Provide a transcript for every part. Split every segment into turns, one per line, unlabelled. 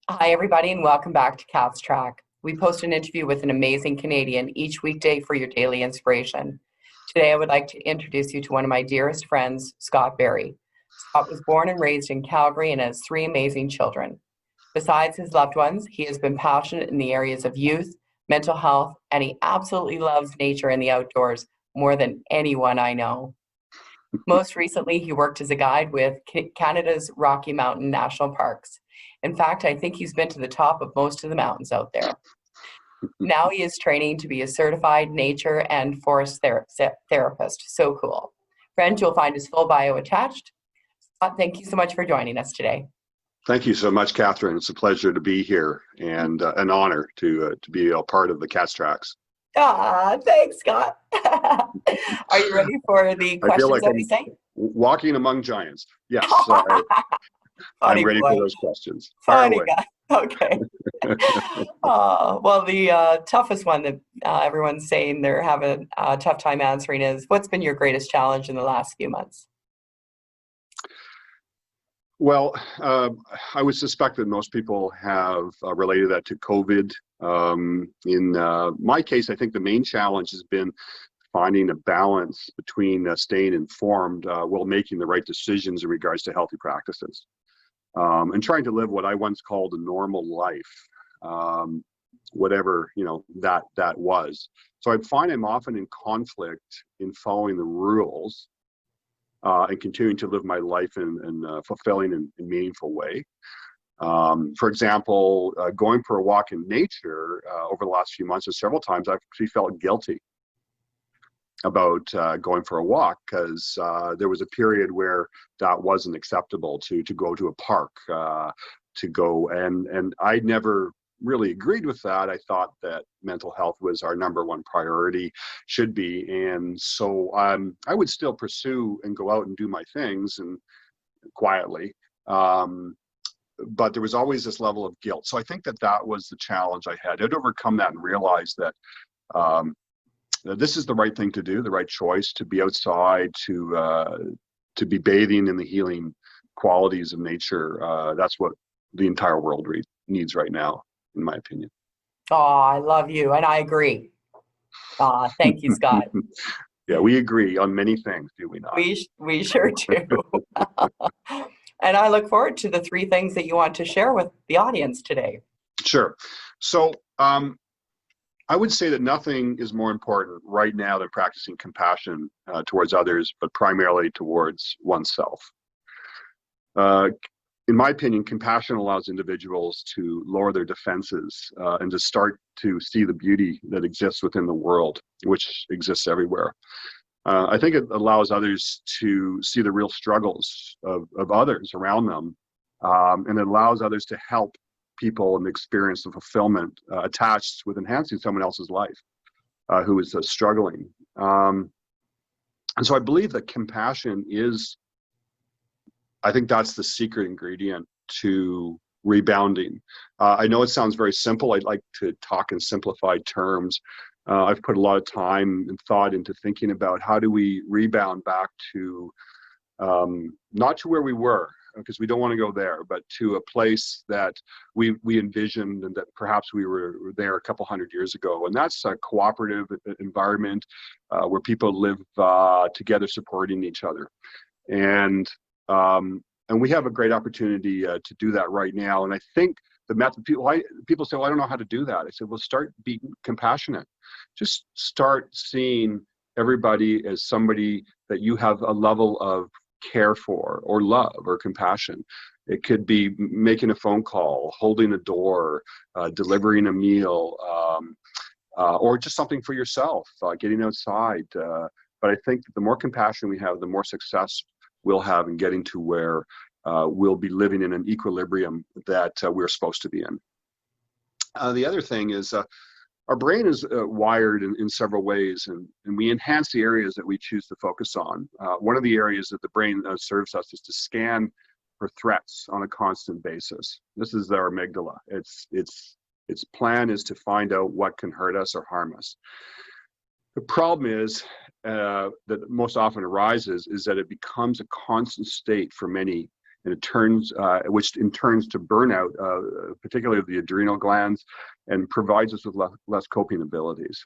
Hi, everybody, and welcome back to Cat's Track. We post an interview with an amazing Canadian each weekday for your daily inspiration. Today, I would like to introduce you to one of my dearest friends, Scott Berry. Scott was born and raised in Calgary and has three amazing children. Besides his loved ones, he has been passionate in the areas of youth, mental health, and he absolutely loves nature and the outdoors more than anyone I know. Most recently, he worked as a guide with Canada's Rocky Mountain National Parks. In fact, I think he's been to the top of most of the mountains out there. Now he is training to be a certified nature and forest therapist. So cool. Friends, you'll find his full bio attached. Scott, thank you so much for joining us today.
Thank you so much, Catherine. It's a pleasure to be here and an honor to be a part of the Cat's Tracks.
Thanks, Scott. Are you ready for the questions
I feel like
that
I'm
we say?
walking among giants. Yes, I'm ready for those questions. Fire
Funny
away.
guy. Okay. Well, the toughest one that everyone's saying they're having a tough time answering is, what's been your greatest challenge in the last few months?
Well, I would suspect that most people have related that to COVID. In my case, I think the main challenge has been finding a balance between staying informed while making the right decisions in regards to healthy practices, and trying to live what I once called a normal life, whatever that was. So I find I'm often in conflict in following the rules and continuing to live my life in a fulfilling and meaningful way. For example, going for a walk in nature over the last few months, several times I've actually felt guilty about going for a walk because there was a period where that wasn't acceptable to go to a park, to go, and I never really agreed with that. I thought that mental health was our number one priority, should be, and so I would still pursue and go out and do my things and quietly, but there was always this level of guilt. So I think that was the challenge I had. I'd overcome that and realize that this is the right thing to do, the right choice, to be outside, to be bathing in the healing qualities of nature. That's what the entire world needs right now, in my opinion.
Oh, I love you, and I agree. Thank you, Scott.
Yeah, we agree on many things, do we not?
We sure do. And I look forward to the three things that you want to share with the audience today.
Sure. So I would say that nothing is more important right now than practicing compassion towards others, but primarily towards oneself. In my opinion, compassion allows individuals to lower their defenses and to start to see the beauty that exists within the world, which exists everywhere. I think it allows others to see the real struggles of others around them, and it allows others to help people and experience the fulfillment attached with enhancing someone else's life who is struggling. And so I believe that compassion I think that's the secret ingredient to rebounding. I know it sounds very simple. I'd like to talk in simplified terms. I've put a lot of time and thought into thinking about how do we rebound back to, not to where we were, because we don't want to go there, but to a place that we envisioned and that perhaps we were there a couple hundred years ago. And that's a cooperative environment where people live together, supporting each other. And we have a great opportunity to do that right now. And I think the method, people say, well, I don't know how to do that. I said, well, start being compassionate. Just start seeing everybody as somebody that you have a level of care for, or love, or compassion. It could be making a phone call, holding a door, delivering a meal, or just something for yourself, getting outside. But I think the more compassion we have, the more success we'll have in getting to where we'll be living in an equilibrium that we're supposed to be in. The other thing is our brain is wired in several ways, and we enhance the areas that we choose to focus on. One of the areas that the brain serves us is to scan for threats on a constant basis. This is our amygdala. Its plan is to find out what can hurt us or harm us. The problem is that most often arises is that it becomes a constant state for many and it turns, which in turns to burnout, particularly of the adrenal glands, and provides us with less coping abilities.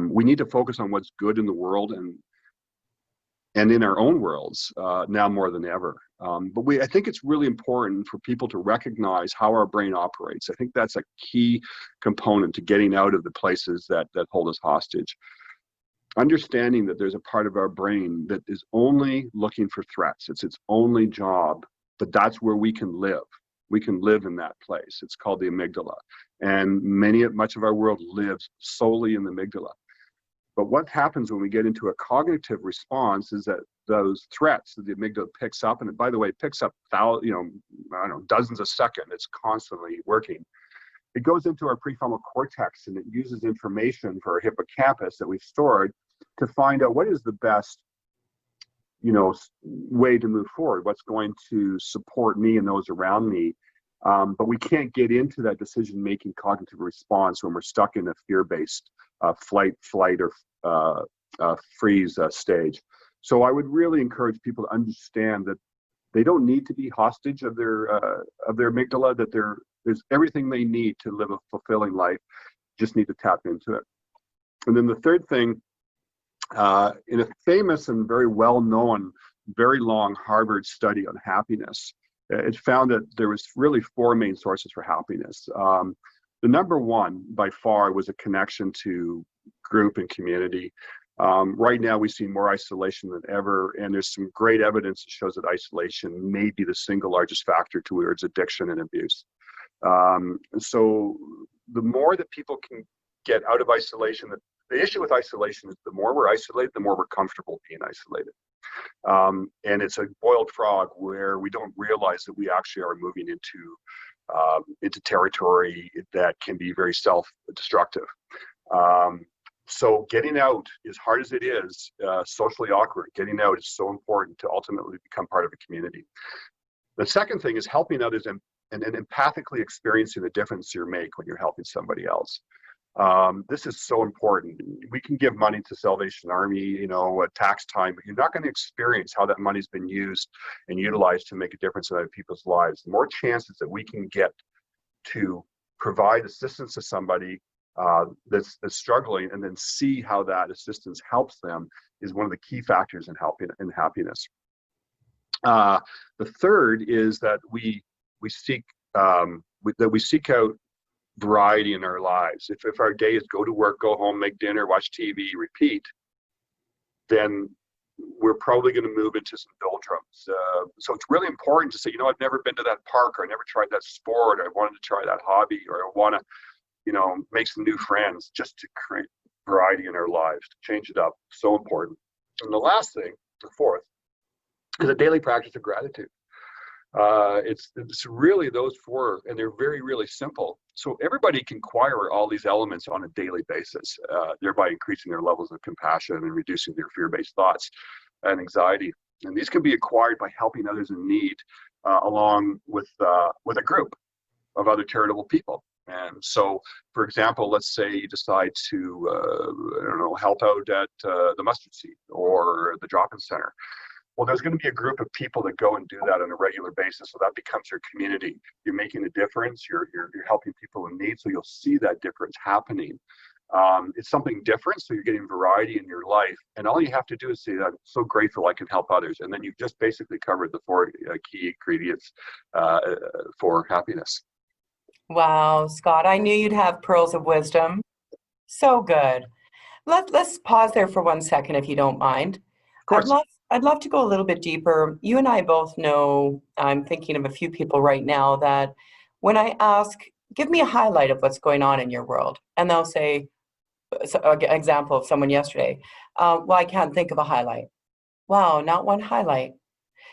We need to focus on what's good in the world and in our own worlds now more than ever. But I think it's really important for people to recognize how our brain operates. I think that's a key component to getting out of the places that hold us hostage. Understanding that there's a part of our brain that is only looking for threats. It's its only job, but that's where we can live. We can live in that place. It's called the amygdala. And much of our world lives solely in the amygdala. But what happens when we get into a cognitive response is that those threats that the amygdala picks up, and by the way, it picks up dozens a second. It's constantly working. It goes into our prefrontal cortex, and it uses information for our hippocampus that we've stored to find out what is the best, way to move forward. What's going to support me and those around me. But we can't get into that decision-making cognitive response when we're stuck in a fear-based flight, or freeze stage. So I would really encourage people to understand that they don't need to be hostage of their amygdala, that there's everything they need to live a fulfilling life, just need to tap into it. And then the third thing, in a famous and very well-known, very long Harvard study on happiness, it found that there was really 4 main sources for happiness. The number one, by far, was a connection to group and community. Right now, we see more isolation than ever, and there's some great evidence that shows that isolation may be the single largest factor towards addiction and abuse. So the more that people can get out of isolation, the issue with isolation is the more we're isolated, the more we're comfortable being isolated. And it's a boiled frog where we don't realize that we actually are moving into territory that can be very self-destructive. So getting out, as hard as it is, socially awkward, getting out is so important to ultimately become part of a community. The second thing is helping others and empathically experiencing the difference you make when you're helping somebody else. This is so important. We can give money to Salvation Army, at tax time, but you're not going to experience how that money's been used and utilized to make a difference in other people's lives. The more chances that we can get to provide assistance to somebody that's struggling, and then see how that assistance helps them, is one of the key factors in happiness. The third is that we seek out variety in our lives. If our day is go to work, go home, make dinner, watch TV, repeat, then we're probably going to move into some doldrums. So it's really important to say, I've never been to that park, or I never tried that sport, or I wanted to try that hobby, or I want to, make some new friends, just to create variety in our lives, to change it up. So important. And the last thing, the fourth, is a daily practice of gratitude. It's really those 4, and they're very, really simple. So everybody can acquire all these elements on a daily basis, thereby increasing their levels of compassion and reducing their fear-based thoughts and anxiety. And these can be acquired by helping others in need, along with a group of other charitable people. And so, for example, let's say you decide to, help out at the mustard seed or the drop-in center. Well, there's going to be a group of people that go and do that on a regular basis. So that becomes your community. You're making a difference. You're helping people in need. So you'll see that difference happening. It's something different. So you're getting variety in your life. And all you have to do is say, I'm so grateful I can help others. And then you've just basically covered the 4 key ingredients for happiness.
Wow, Scott, I knew you'd have pearls of wisdom. So good. Let's pause there for 1 second, if you don't mind.
Of course.
I'd love to go a little bit deeper. You and I both know, I'm thinking of a few people right now, that when I ask, give me a highlight of what's going on in your world, and they'll say, example of someone yesterday, well, I can't think of a highlight. Wow, not one highlight.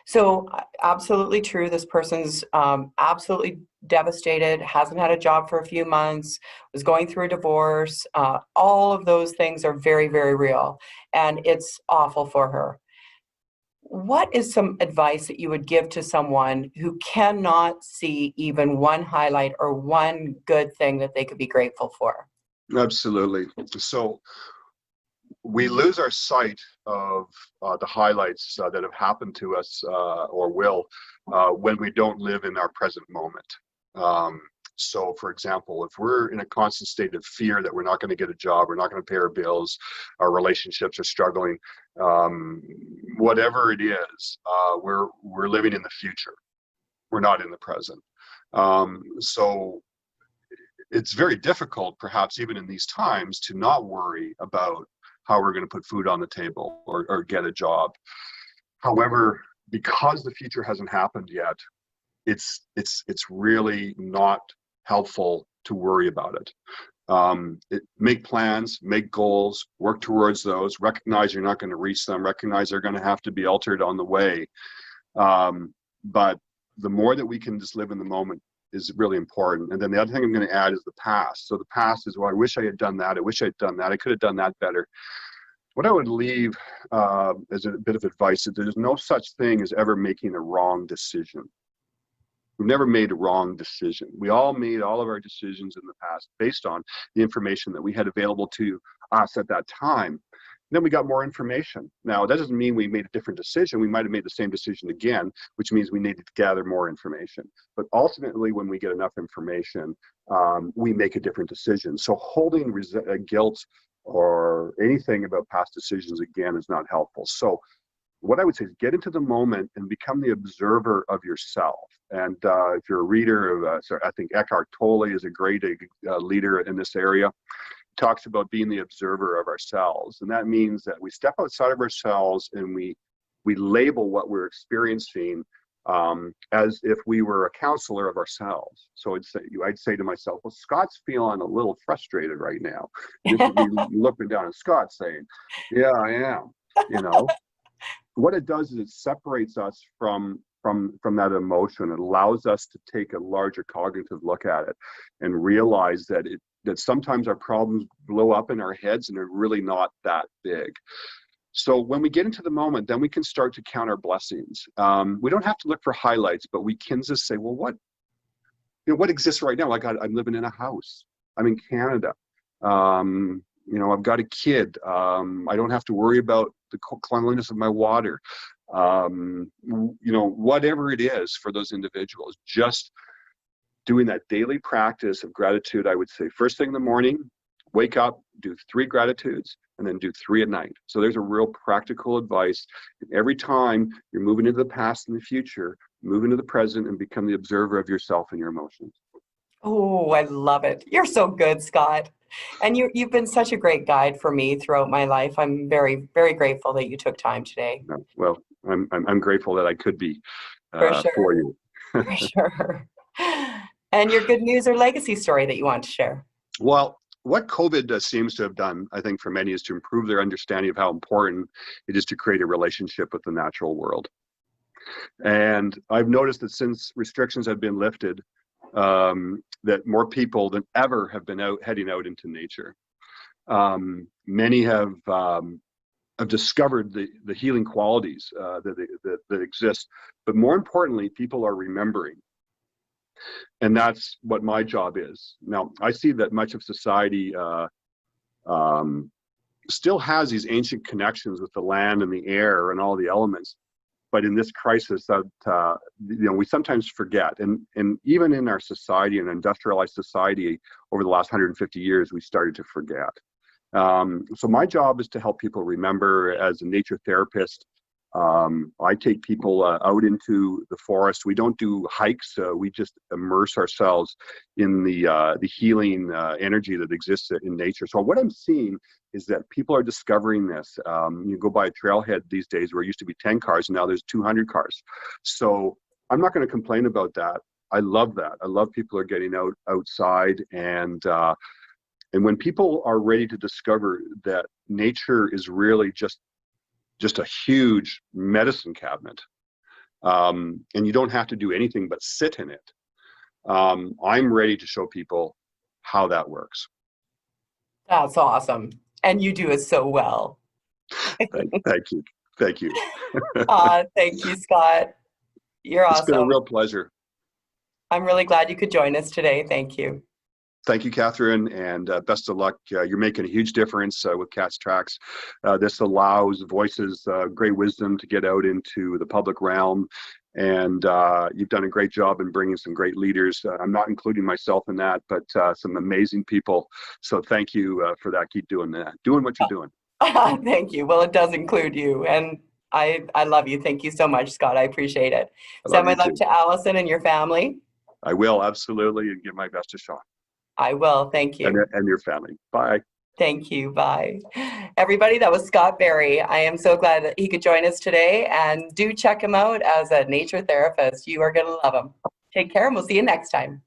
So absolutely true. This person's absolutely devastated, hasn't had a job for a few months, was going through a divorce. All of those things are very, very real, and it's awful for her. What is some advice that you would give to someone who cannot see even one highlight or one good thing that they could be grateful for?
Absolutely. So we lose our sight of the highlights that have happened to us or will when we don't live in our present moment. So, for example, if we're in a constant state of fear that we're not going to get a job, we're not going to pay our bills, our relationships are struggling, whatever it is, we're living in the future. We're not in the present. So it's very difficult, perhaps even in these times, to not worry about how we're going to put food on the table or get a job. However, because the future hasn't happened yet, it's really not helpful to worry about it. Make plans, make goals, work towards those, recognize you're not going to reach them, recognize they're going to have to be altered on the way. But the more that we can just live in the moment is really important. And then the other thing I'm going to add is the past. So the past is, well, I wish I had done that. I wish I had done that. I could have done that better. What I would leave as a bit of advice is there's no such thing as ever making a wrong decision. We've never made a wrong decision. We all made all of our decisions in the past based on the information that we had available to us at that time. Then we got more information. Now, that doesn't mean we made a different decision. We might have made the same decision again, which means we needed to gather more information. But ultimately, when we get enough information, we make a different decision. So holding guilt or anything about past decisions, again, is not helpful. So what I would say is get into the moment and become the observer of yourself. And if you're a reader of, I think Eckhart Tolle is a great leader in this area. Talks about being the observer of ourselves, and that means that we step outside of ourselves and we label what we're experiencing as if we were a counselor of ourselves. So I'd say to myself, well, Scott's feeling a little frustrated right now. You should be looking down at Scott saying, yeah, I am. You know, what it does is it separates us from that emotion. It allows us to take a larger cognitive look at it and realize that sometimes our problems blow up in our heads and they're really not that big. So when we get into the moment, then we can start to count our blessings. We don't have to look for highlights, but we can just say, well, what exists right now? Like I'm living in a house. I'm in Canada. I've got a kid. I don't have to worry about the cleanliness of my water. Whatever it is for those individuals, just doing that daily practice of gratitude. I would say first thing in the morning, wake up, do 3 gratitudes, and then do 3 at night. So there's a real practical advice. And every time you're moving into the past and the future, move into the present and become the observer of yourself and your emotions.
Oh, I love it. You're so good, Scott. And you've been such a great guide for me throughout my life. I'm very, very grateful that you took time today.
Well, I'm grateful that I could be
For sure.
for you.
For sure. And your good news or legacy story that you want to share?
Well, what COVID seems to have done, I think, for many is to improve their understanding of how important it is to create a relationship with the natural world. And I've noticed that since restrictions have been lifted, that more people than ever have been heading out into nature. Many have discovered the healing qualities that exist, but more importantly, people are remembering. And that's what my job is. Now, I see that much of society still has these ancient connections with the land and the air and all the elements. But in this crisis, we sometimes forget. And even in our society, an industrialized society, over the last 150 years, we started to forget. So my job is to help people remember. As a nature therapist, I take people out into the forest. We don't do hikes. We just immerse ourselves in the healing energy that exists in nature. So what I'm seeing is that people are discovering this. You go by a trailhead these days where it used to be 10 cars, and now there's 200 cars. So I'm not going to complain about that. I love that. I love people are getting outside, and when people are ready to discover that nature is really just a huge medicine cabinet, and you don't have to do anything but sit in it. I'm ready to show people how that works.
That's awesome. And you do it so well.
Thank you. Thank you.
Thank you, Scott. You're awesome.
It's been a real pleasure.
I'm really glad you could join us today. Thank you.
Thank you, Catherine, and best of luck. You're making a huge difference with Cat's Tracks. This allows voices, great wisdom to get out into the public realm, and you've done a great job in bringing some great leaders. I'm not including myself in that, but some amazing people. So thank you for that. Keep doing that, doing what you're doing.
Thank you. Well, it does include you, and I love you. Thank you so much, Scott. I appreciate it.
I
Send
love
my
you
love
too.
to Allison and your family.
I will, absolutely, and give my best to Sean
I will. Thank you.
and your family. Bye.
Thank you. Bye. Everybody, that was Scott Berry. I am so glad that he could join us today, and do check him out as a nature therapist. You are going to love him. Take care, and we'll see you next time.